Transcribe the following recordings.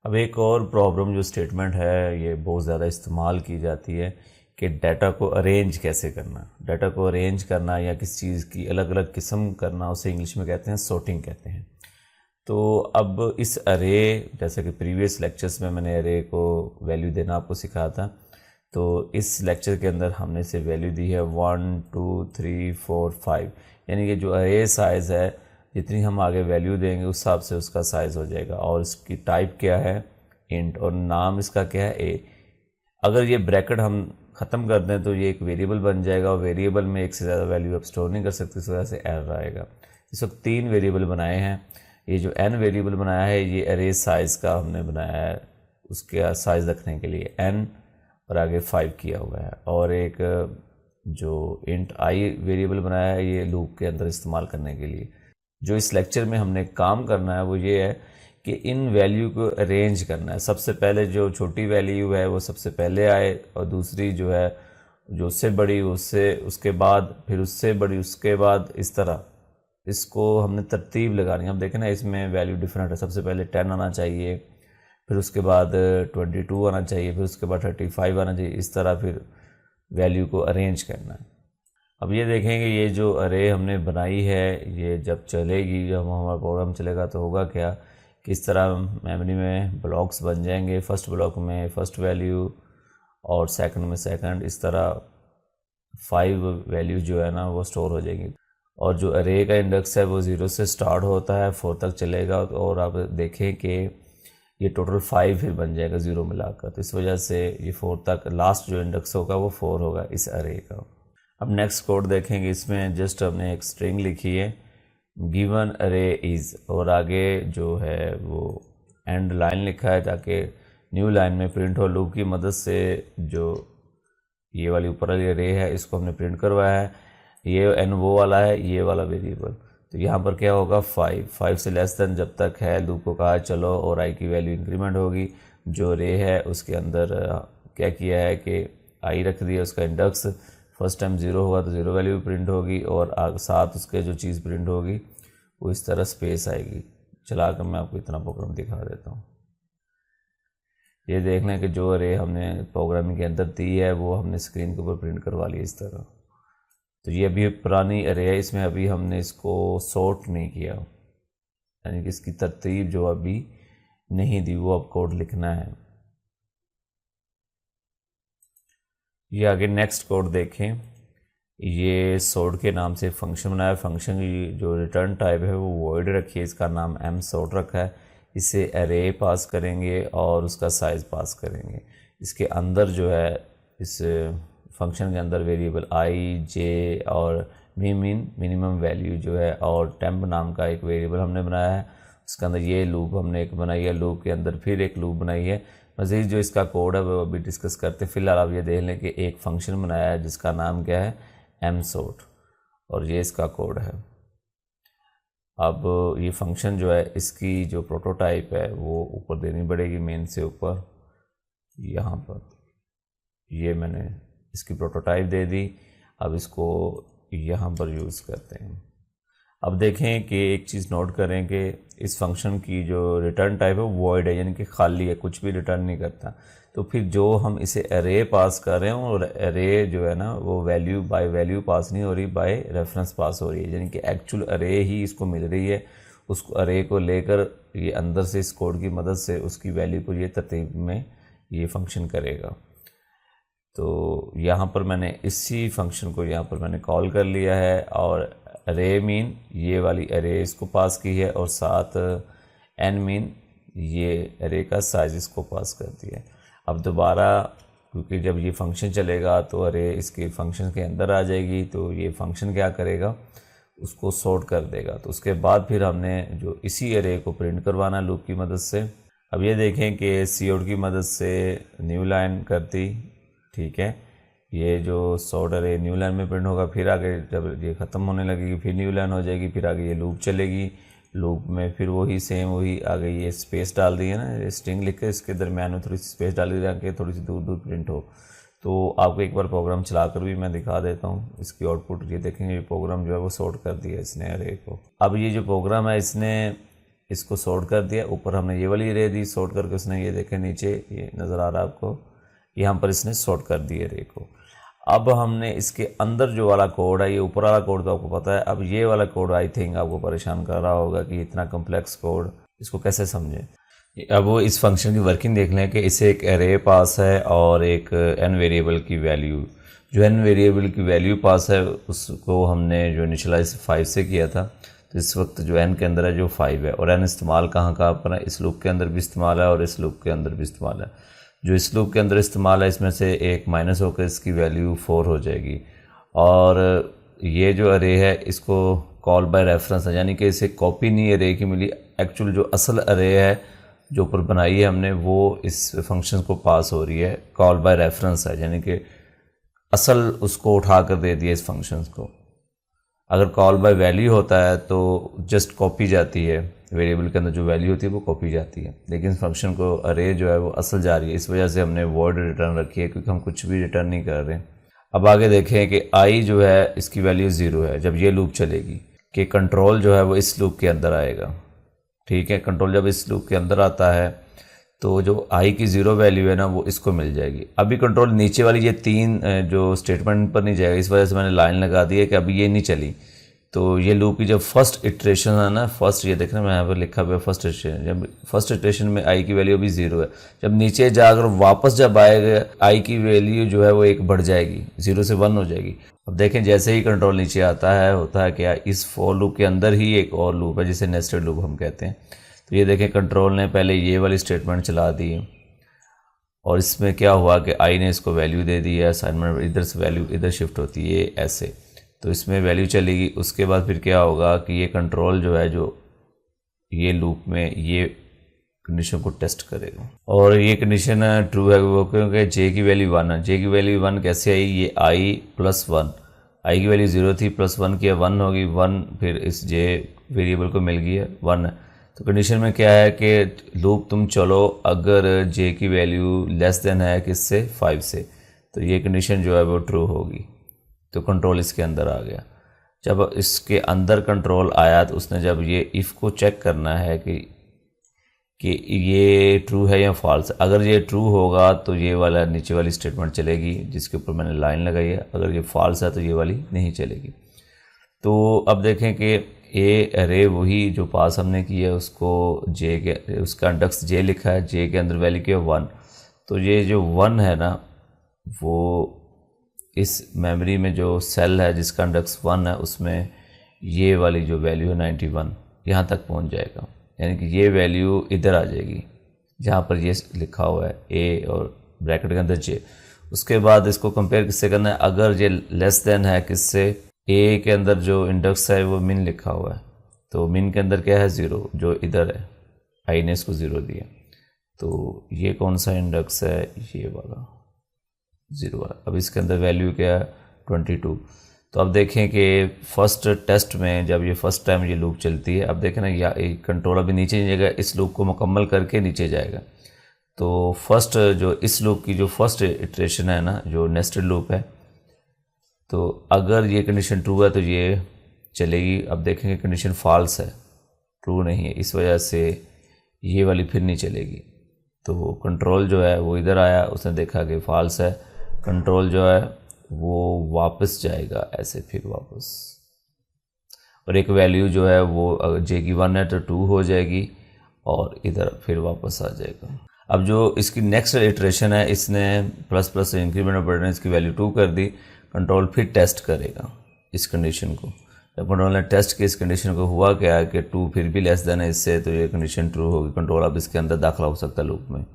अब एक और प्रॉब्लम जो स्टेटमेंट है ये बहुत ज़्यादा इस्तेमाल की जाती है कि डाटा को अरेंज कैसे करना। डाटा को अरेंज करना या किसी चीज़ की अलग अलग किस्म करना, उसे इंग्लिश में कहते हैं सॉर्टिंग कहते हैं। तो अब इस अरे, जैसे कि प्रीवियस लेक्चर्स में मैंने अरे को वैल्यू देना आपको सिखाया था, तो इस लेक्चर के अंदर हमने इसे वैल्यू दी है 1 2 3 4 5, यानी कि जो अरे साइज़ है जितनी हम आगे वैल्यू देंगे उस हिसाब से उसका साइज़ हो जाएगा। और इसकी टाइप क्या है, इंट, और नाम इसका क्या है, ए। अगर ये ब्रैकेट हम ख़त्म कर दें तो ये एक वेरिएबल बन जाएगा, और वेरिएबल में एक से ज़्यादा वैल्यू आप स्टोर नहीं कर सकते, इस वजह से एरर आएगा। इस वक्त 3 वेरिएबल बनाए हैं। ये जो n वेरिएबल बनाया है ये अरे साइज़ का हमने बनाया है, उसके साइज़ रखने के लिए n और आगे 5 किया हुआ है। और एक जो इंट आई वेरिएबल बनाया है ये लूप के अंदर इस्तेमाल करने के लिए। जो इस लेक्चर में हमने काम करना है वो ये है कि इन वैल्यू को अरेंज करना है। सबसे पहले जो छोटी वैल्यू है वो सबसे पहले आए, और दूसरी जो है जो उससे बड़ी उससे उसके बाद, फिर उससे बड़ी उसके बाद, इस तरह इसको हमने तरतीब लगानी है। अब देखें ना, इसमें वैल्यू डिफरेंट है। सबसे पहले 10 आना चाहिए, फिर उसके बाद 22 आना चाहिए, फिर उसके बाद 35 आना चाहिए। इस तरह फिर वैल्यू को अरेंज करना है। अब ये देखेंगे ये जो अरे हमने बनाई है ये जब चलेगी, जब हमारा प्रोग्राम चलेगा तो होगा क्या, किस तरह मेमोरी में ब्लॉक्स बन जाएंगे। फर्स्ट ब्लॉक में फर्स्ट वैल्यू और सेकंड में सेकंड, इस तरह 5 वैल्यू जो है ना वो स्टोर हो जाएंगी। और जो अरे का इंडेक्स है वो 0 से स्टार्ट होता है, 4 तक चलेगा। और आप देखें कि ये टोटल 5 फिर बन जाएगा 0 मिलाकर, तो इस वजह से ये 4 तक लास्ट जो इंडेक्स होगा वो 4 होगा इस अरे का। अब नेक्स्ट कोड देखेंगे, इसमें जस्ट हमने एक स्ट्रिंग लिखी है गिवन अरे इज़, और आगे जो है वो एंड लाइन लिखा है ताकि न्यू लाइन में प्रिंट हो। लूप की मदद से जो ये वाली ऊपर वाली अरे है इसको हमने प्रिंट करवाया है। ये एन वो वाला है, ये वाला वेरिएबल। तो यहाँ पर क्या होगा 5 से लेस देन जब तक है लूप को कहा चलो, और आई की वैल्यू इंक्रीमेंट होगी। जो रे है उसके अंदर क्या किया है कि आई रख दिया, उसका इंडेक्स फर्स्ट टाइम 0 होगा तो 0 वैल्यू प्रिंट होगी, और साथ उसके जो चीज़ प्रिंट होगी वो इस तरह स्पेस आएगी। चला कर मैं आपको इतना प्रोग्राम दिखा देता हूँ। ये देख लें कि जो अरे हमने प्रोग्रामिंग के अंदर दी है वो हमने स्क्रीन के ऊपर प्रिंट करवा ली इस तरह। तो ये अभी पुरानी अरे है, इसमें अभी हमने इसको सॉर्ट नहीं किया, यानी कि इसकी तरतीब जो अभी नहीं दी वो अब कोड लिखना है। ये आगे नेक्स्ट कोड देखें, ये सॉर्ट के नाम से फंक्शन बनाया। फंक्शन की जो रिटर्न टाइप है वो वॉइड रखी है, इसका नाम एम सॉर्ट रखा है। इसे अरे पास करेंगे और उसका साइज़ पास करेंगे। इसके अंदर जो है इस फंक्शन के अंदर वेरिएबल आई जे और मिनिमम वैल्यू जो है, और टेम्प नाम का एक वेरिएबल हमने बनाया है। उसके अंदर ये लूप हमने एक बनाई है, लूप के अंदर फिर एक लूप बनाई है। मज़ीद जो इसका कोड है वो अभी डिस्कस करते। फ़िलहाल आप ये देख लें कि एक फ़ंक्शन बनाया है जिसका नाम क्या है एम सॉर्ट, और ये इसका कोड है। अब ये फंक्शन जो है इसकी जो प्रोटोटाइप है वो ऊपर देनी पड़ेगी, मेन से ऊपर यहाँ पर ये मैंने इसकी प्रोटोटाइप दे दी। अब इसको यहाँ पर यूज़ करते हैं। अब देखें कि एक चीज़ नोट करें कि इस फंक्शन की जो रिटर्न टाइप है वॉइड है, यानी कि खाली है, कुछ भी रिटर्न नहीं करता। तो फिर जो हम इसे अरे पास कर रहे हैं, और अरे जो है ना वो वैल्यू बाय वैल्यू पास नहीं हो रही, बाय रेफरेंस पास हो रही है, यानी कि एक्चुअल अरे ही इसको मिल रही है। उसको अरे को लेकर ये अंदर से इस कोड की मदद से उसकी वैल्यू को ये तरतीब में ये फंक्शन करेगा। तो यहाँ पर मैंने इसी फंक्शन को यहाँ पर मैंने कॉल कर लिया है, और अरे मीन ये वाली अरे इसको पास की है, और साथ एन मीन ये अरे का साइज इसको पास कर दिया है। अब दोबारा क्योंकि जब ये फंक्शन चलेगा तो अरे इसके फंक्शन के अंदर आ जाएगी, तो ये फंक्शन क्या करेगा उसको सॉर्ट कर देगा। तो उसके बाद फिर हमने जो इसी अरे को प्रिंट करवाना लूप की मदद से। अब ये देखें कि सी आउट की मदद से न्यू लाइन कर दी, ठीक है। ये जो सॉर्ट अरे न्यू लाइन में प्रिंट होगा, फिर आगे जब ये ख़त्म होने लगेगी फिर न्यू लाइन हो जाएगी, फिर आगे ये लूप चलेगी। लूप में फिर वही सेम वही आगे ये स्पेस डाल दी है ना, ये स्ट्रिंग लिख के इसके दरम्यान में थोड़ी सी स्पेस डाल दी ताकि थोड़ी सी दूर दूर प्रिंट हो। तो आपको एक बार प्रोग्राम चला कर भी मैं दिखा देता हूँ। इसकी आउटपुट ये देखेंगे, ये प्रोग्राम जो है वो सॉर्ट कर दिया इसने अरे को। अब ये जो प्रोग्राम है इसने इसको सॉर्ट कर दिया, ऊपर हमने ये वाली रे दी सॉर्ट करके, उसने ये देखे नीचे ये नज़र आ रहा है आपको, यहाँ पर इसने सॉर्ट कर दिया रे को। अब हमने इसके अंदर जो वाला कोड है, ये ऊपर वाला कोड तो आपको पता है, अब ये वाला कोड आई थिंक आपको परेशान कर रहा होगा कि इतना कम्प्लेक्स कोड इसको कैसे समझें। अब वो इस फंक्शन की वर्किंग देख लें कि इसे एक एरे पास है और एक n वेरिएबल की वैल्यू, जो n वेरिएबल की वैल्यू पास है उसको हमने जो इनिशियलाइज 5 से किया था, तो इस वक्त जो n के अंदर है जो 5 है, और n इस्तेमाल कहाँ पर है, इस लूप के अंदर भी इस्तेमाल है और इस लूप के अंदर भी इस्तेमाल है। जो इस लूप के अंदर इस्तेमाल है इसमें से एक माइनस होकर इसकी वैल्यू 4 हो जाएगी, और ये जो अरे है इसको कॉल बाय रेफरेंस है, यानी कि इसे कॉपी नहीं अरे की मिली, एक्चुअल जो असल अरे है जो ऊपर बनाई है हमने वो इस फंक्शन को पास हो रही है, कॉल बाय रेफरेंस है, यानी कि असल उसको उठा कर दे दिया इस फंक्शन को। अगर कॉल बाय वैल्यू होता है तो जस्ट कॉपी जाती है, वेरिएबल के अंदर जो वैल्यू होती है वो कॉपी जाती है, लेकिन फंक्शन को अरे जो है वो असल जा रही है, इस वजह से हमने वॉइड रिटर्न रखी है, क्योंकि हम कुछ भी रिटर्न नहीं कर रहे। अब आगे देखें कि आई जो है इसकी वैल्यू 0 है जब ये लूप चलेगी, कि कंट्रोल जो है वो इस लूप के अंदर आएगा। ठीक है, कंट्रोल जब इस लूप के अंदर आता है तो जो आई की 0 वैल्यू है ना वो इसको मिल जाएगी। अभी कंट्रोल नीचे वाली ये 3 जो स्टेटमेंट पर नहीं जाएगा, इस वजह से मैंने लाइन लगा दी है कि अभी ये नहीं चली। तो ये लूप की जब फर्स्ट इटरेशन है ना, फर्स्ट ये देखना मैं यहाँ पर लिखा हुआ है फर्स्ट इटरेशन, जब फर्स्ट इटरेशन में आई की वैल्यू अभी 0 है, जब नीचे जाकर वापस जब आएगा आई की वैल्यू जो है वो 1 बढ़ जाएगी, 0 से 1 हो जाएगी। अब देखें जैसे ही कंट्रोल नीचे आता है होता है क्या, इस फॉर लूप के अंदर ही एक और लूप है जिसे नेस्टेड लूप हम कहते हैं। तो ये देखें कंट्रोल ने पहले ये वाली स्टेटमेंट चला दी और इसमें क्या हुआ कि आई ने इसको वैल्यू दे दी है, असाइनमेंट इधर से वैल्यू इधर शिफ्ट होती है ऐसे, तो इसमें वैल्यू चलेगी। उसके बाद फिर क्या होगा कि ये कंट्रोल जो है जो ये लूप में ये कंडीशन को टेस्ट करेगा, और ये कंडीशन ट्रू है वो क्योंकि जे की वैल्यू 1 है। जे की वैल्यू 1 कैसे आई, ये आई प्लस 1, आई की वैल्यू 0 थी प्लस 1 किया 1 होगी, 1 फिर इस जे वेरिएबल को मिल गई है 1 है। तो कंडीशन में क्या है कि लूप तुम चलो अगर जे की वैल्यू लेस देन है किससे 5 से, तो ये कंडीशन जो है वो ट्रू होगी, तो कंट्रोल इसके अंदर आ गया। जब इसके अंदर कंट्रोल आया तो उसने जब ये इफ़ को चेक करना है कि ये ट्रू है या फॉल्स, अगर ये ट्रू होगा तो ये वाला नीचे वाली स्टेटमेंट चलेगी जिसके ऊपर मैंने लाइन लगाई है, अगर ये फॉल्स है तो ये वाली नहीं चलेगी। तो अब देखें कि ए अरे वही जो पास हमने की है उसको जे के उसका इंडेक्स जे लिखा है, जे के अंदर वैल्यू क्या 1, तो ये जो 1 है ना वो इस मेमोरी में जो सेल है जिसका इंडेक्स 1 है उसमें ये वाली जो वैल्यू है 91 यहाँ तक पहुँच जाएगा, यानी कि ये वैल्यू इधर आ जाएगी जहाँ पर ये लिखा हुआ है ए और ब्रैकेट के अंदर जे। उसके बाद इसको कंपेयर किससे करना है, अगर ये लेस देन है किससे, ए के अंदर जो इंडेक्स है वो मिन लिखा हुआ है, तो मिन के अंदर क्या है 0 जो इधर है, आई ने इसको 0 दिया, तो ये कौन सा इंडेक्स है, ये वाला 0 है। अब इसके अंदर वैल्यू क्या है 22। तो अब देखें कि फर्स्ट टेस्ट में जब ये फर्स्ट टाइम ये लूप चलती है, अब देखें ना या कंट्रोल अभी नीचे जाएगा, इस लूप को मुकम्मल करके नीचे जाएगा। तो फर्स्ट जो इस लूप की जो फर्स्ट इटरेशन है ना जो नेस्टेड लूप है, तो अगर ये कंडीशन ट्रू है तो ये चलेगी। अब देखेंगे कंडीशन फॉल्स है, ट्रू नहीं है, इस वजह से ये वाली फिर नहीं चलेगी। तो कंट्रोल जो है वो इधर आया, उसने देखा कि फॉल्स है, कंट्रोल जो है वो वापस जाएगा ऐसे फिर वापस, और एक वैल्यू जो है वो जे की 1 है तो 2 हो जाएगी और इधर फिर वापस आ जाएगा। अब जो इसकी नेक्स्ट इटरेशन है इसने प्लस प्लस इंक्रीमेंट और बढ़ने इसकी वैल्यू 2 कर दी, कंट्रोल फिर टेस्ट करेगा इस कंडीशन को। जब कंट्रोल ने टेस्ट की इस कंडीशन को हुआ क्या है कि 2 फिर भी लेस देन है इससे, तो ये कंडीशन ट्रू होगी, कंट्रोल अब इसके अंदर दाखिला हो सकता है लूप में।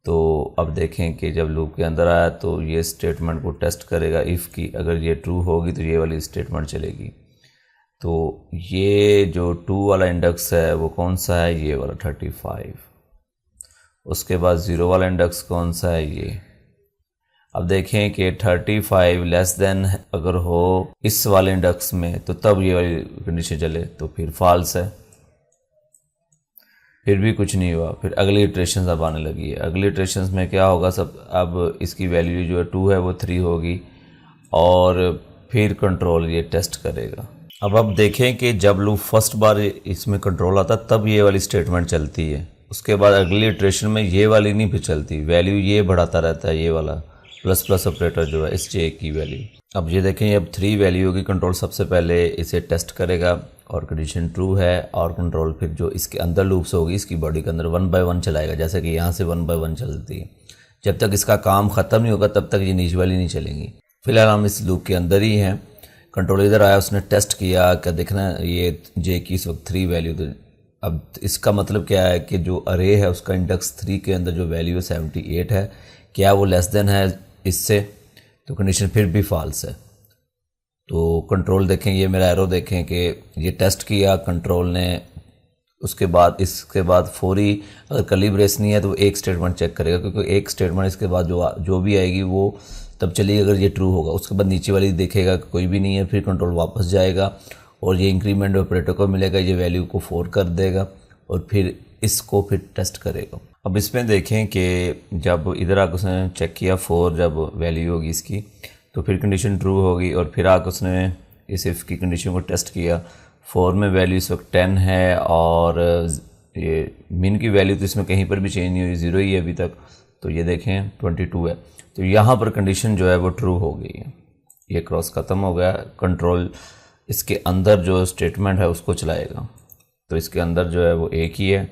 तो अब देखें कि जब लूप के अंदर आया तो ये स्टेटमेंट को टेस्ट करेगा इफ़ की, अगर ये ट्रू होगी तो ये वाली स्टेटमेंट चलेगी। तो ये जो 2 वाला इंडेक्स है वो कौन सा है, ये वाला 35। उसके बाद 0 वाला इंडेक्स कौन सा है, ये। अब देखें कि 35 लेस देन अगर हो इस वाले इंडेक्स में तो तब ये वाली कंडीशन चले, तो फिर फॉल्स है, फिर भी कुछ नहीं हुआ। फिर अगली इटरेशन अब आने लगी है, अगली इटरेशन में क्या होगा सब, अब इसकी वैल्यू जो है 2 है वो 3 होगी और फिर कंट्रोल ये टेस्ट करेगा। अब आप देखें कि जब लूप फर्स्ट बार इसमें कंट्रोल आता तब ये वाली स्टेटमेंट चलती है, उसके बाद अगली इटरेशन में ये वाली नहीं फिर चलती, वैल्यू ये बढ़ाता रहता है, ये वाला प्लस प्लस ऑपरेटर जो है इस जे की वैल्यू। अब ये देखें अब 3 वैल्यू होगी, कंट्रोल सबसे पहले इसे टेस्ट करेगा और कंडीशन ट्रू है, और कंट्रोल फिर जो इसके अंदर लूप्स होगी इसकी बॉडी के अंदर 1 बाय 1 चलाएगा, जैसे कि यहाँ से 1 बाय 1 चलती है। जब तक इसका काम ख़त्म नहीं होगा तब तक ये नीचे वाली नहीं चलेंगी। फिलहाल हम इस लूप के अंदर ही हैं। कंट्रोल इधर आया, उसने टेस्ट किया क्या देखना ये जे की इस वक्त 3 वैल्यू। तो अब इसका मतलब क्या है कि जो अरे है उसका इंडेक्स 3 के अंदर जो वैल्यू है 78 है, क्या वो लेस देन है इससे, तो कंडीशन फिर भी फॉल्स है। तो कंट्रोल देखें, ये मेरा एरो देखें कि ये टेस्ट किया कंट्रोल ने, उसके बाद इसके बाद फौरी अगर कर्ली ब्रेस नहीं है तो एक स्टेटमेंट चेक करेगा, क्योंकि एक स्टेटमेंट इसके बाद जो भी आएगी वो तब चलेगी अगर ये ट्रू होगा। उसके बाद नीचे वाली देखेगा कि कोई भी नहीं है, फिर कंट्रोल वापस जाएगा और ये इंक्रीमेंट ऑपरेटर को मिलेगा, ये वैल्यू को 4 कर देगा और फिर इसको फिर टेस्ट करेगा। अब इसमें देखें कि जब इधर आकर उसने चेक किया 4 जब वैल्यू होगी इसकी तो फिर कंडीशन ट्रू होगी, और फिर आकर उसने इस इफ़ की कंडीशन को टेस्ट किया। 4 में वैल्यू इस वक्त 10 है और ये मिन की वैल्यू तो इसमें कहीं पर भी चेंज नहीं हुई, 0 ही है अभी तक। तो ये देखें 22 है, तो यहाँ पर कंडीशन जो है वो ट्रू हो गई है, ये क्रॉस ख़त्म हो गया। कंट्रोल इसके अंदर जो स्टेटमेंट है उसको चलाएगा, तो इसके अंदर जो है वो एक ही है।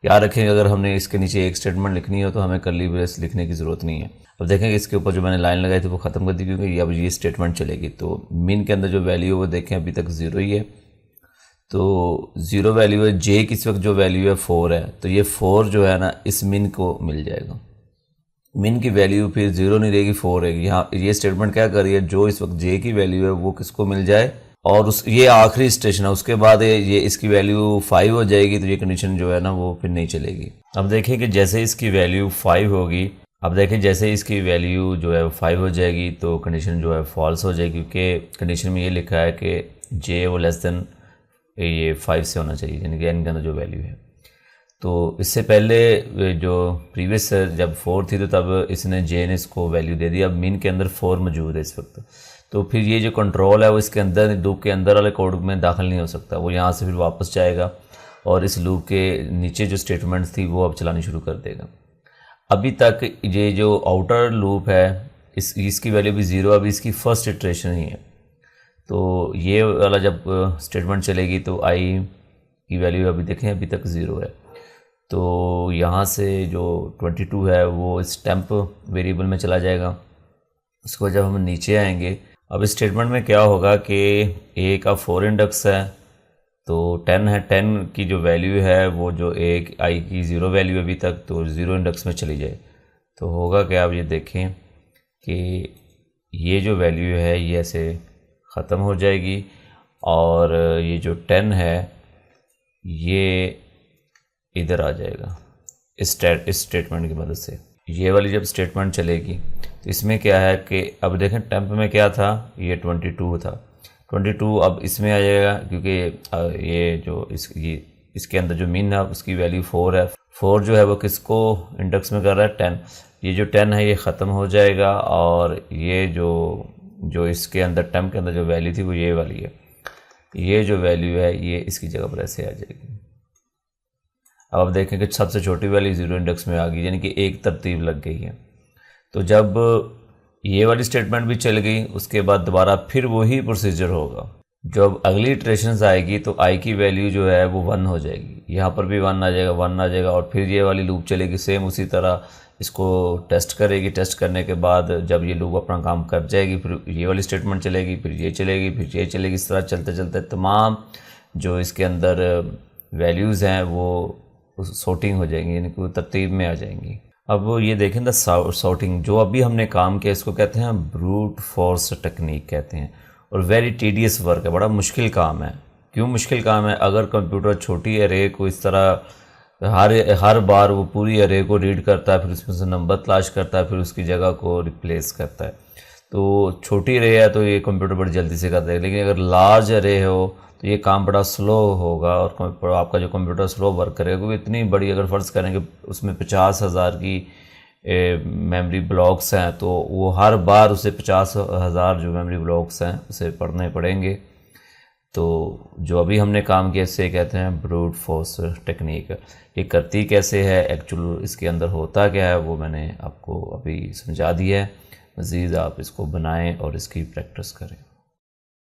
याद रखें अगर हमने इसके नीचे एक स्टेटमेंट लिखनी हो तो हमें कर्ली ब्रेस लिखने की ज़रूरत नहीं है। अब देखेंगे इसके ऊपर जो मैंने लाइन लगाई थी वो ख़त्म कर दी, क्योंकि अब ये स्टेटमेंट चलेगी। तो मिन के अंदर जो वैल्यू है वो देखें अभी तक 0 ही है, तो 0 वैल्यू है। जे की इस वक्त जो वैल्यू है 4 है, तो ये 4 जो है ना इस मिन को मिल जाएगा। मिन की वैल्यू फिर 0 नहीं रहेगी, 4 रहेगी। यहाँ ये स्टेटमेंट क्या कर रही है, जो इस वक्त जे की वैल्यू है वो किसको मिल जाए, और उस ये आखिरी स्टेशन है, उसके बाद ये इसकी वैल्यू 5 हो जाएगी, तो ये कंडीशन जो है ना वो फिर नहीं चलेगी। अब देखें कि जैसे इसकी वैल्यू 5 होगी, अब देखें जैसे इसकी वैल्यू जो है 5 हो जाएगी तो कंडीशन जो है फॉल्स हो जाएगी, क्योंकि कंडीशन में ये लिखा है कि जे वो लेस देन ये 5 से होना चाहिए, यानी कि एन के अंदर जो वैल्यू है। तो इससे पहले जो प्रीवियस जब 4 थी तो तब इसने जे ने इसको वैल्यू दे दी। अब मिन के अंदर 4 मौजूद है इस वक्त, तो फिर ये जो कंट्रोल है वो इसके अंदर लूप के अंदर वाले कोड में दाखिल नहीं हो सकता, वो यहाँ से फिर वापस जाएगा और इस लूप के नीचे जो स्टेटमेंट्स थी वो अब चलानी शुरू कर देगा। अभी तक ये जो आउटर लूप है इसकी वैल्यू भी 0, अभी इसकी फर्स्ट इटरेशन ही है। तो ये वाला जब स्टेटमेंट चलेगी तो आई की वैल्यू अभी देखें अभी तक 0 है, तो यहाँ से जो 22 है वो इस टेम्प वेरिएबल में चला जाएगा। इसको जब हम नीचे आएंगे, अब इस स्टेटमेंट में क्या होगा कि ए का 4 इंडेक्स है तो 10 है, 10 की जो वैल्यू है वो जो एक आई की 0 वैल्यू अभी तक तो 0 इंडेक्स में चली जाए, तो होगा क्या आप ये देखें कि ये जो वैल्यू है ये ऐसे ख़त्म हो जाएगी और ये जो 10 है ये इधर आ जाएगा इस स्टेटमेंट की मदद से। ये वाली जब स्टेटमेंट चलेगी तो इसमें क्या है कि अब देखें टेम्प में क्या था, ये 22 था, 22 अब इसमें आ जाएगा क्योंकि ये जो इसके अंदर जो मीन है उसकी वैल्यू 4 है। 4 जो है वो किसको इंडेक्स में कर रहा है 10, ये जो 10 है ये ख़त्म हो जाएगा और ये जो इसके अंदर टेम्प के अंदर जो वैल्यू थी वो ये वाली है, ये जो वैल्यू है ये इसकी जगह पर ऐसे आ जाएगी। अब आप देखें कि सबसे छोटी वैल्यू 0 इंडेक्स में आ गई, यानी कि एक तरतीब लग गई है। तो जब ये वाली स्टेटमेंट भी चल गई उसके बाद दोबारा फिर वही प्रोसीजर होगा। जब अगली इटरेशंस आएगी तो आई की वैल्यू जो है वो 1 हो जाएगी, यहाँ पर भी 1 आ जाएगा, 1 आ जाएगा और फिर ये वाली लूप चलेगी सेम उसी तरह, इसको टेस्ट करेगी। टेस्ट करने के बाद जब ये लूप अपना काम कर जाएगी फिर ये वाली स्टेटमेंट चलेगी, फिर ये चलेगी, फिर ये चलेगी। इस तरह चलते चलते तमाम जो इसके अंदर वैल्यूज़ हैं वो सॉर्टिंग हो जाएंगी, यानी कि वो तरतीब में आ जाएंगी। अब ये देखें द सॉर्टिंग जो अभी हमने काम किया इसको कहते हैं ब्रूट फोर्स टेक्निक कहते हैं, और वेरी टीडियस वर्क है, बड़ा मुश्किल काम है। क्यों मुश्किल काम है? अगर कंप्यूटर छोटी एरे को इस तरह हर बार वो पूरी एरे को रीड करता है, फिर उसमें से नंबर तलाश करता है, फिर उसकी जगह को रिप्लेस करता है, तो छोटी एरे है तो ये कंप्यूटर बड़ी जल्दी से करता है। लेकिन अगर लार्ज एरे हो तो ये काम बड़ा स्लो होगा और आपका जो कंप्यूटर स्लो वर्क करेगा, क्योंकि इतनी बड़ी अगर फ़र्ज़ करेंगे उसमें 50,000 की मेमोरी ब्लॉक्स हैं तो वो हर बार उसे 50,000 जो मेमोरी ब्लॉक्स हैं उसे पढ़ने पड़ेंगे, तो जो अभी हमने काम किया इसे कहते हैं ब्रूट फोर्स टेक्निक। ये करती कैसे है, एक्चुअल इसके अंदर होता क्या है, वो मैंने आपको अभी समझा दिया है। मज़ीद आप इसको बनाएं और इसकी प्रैक्टिस करें।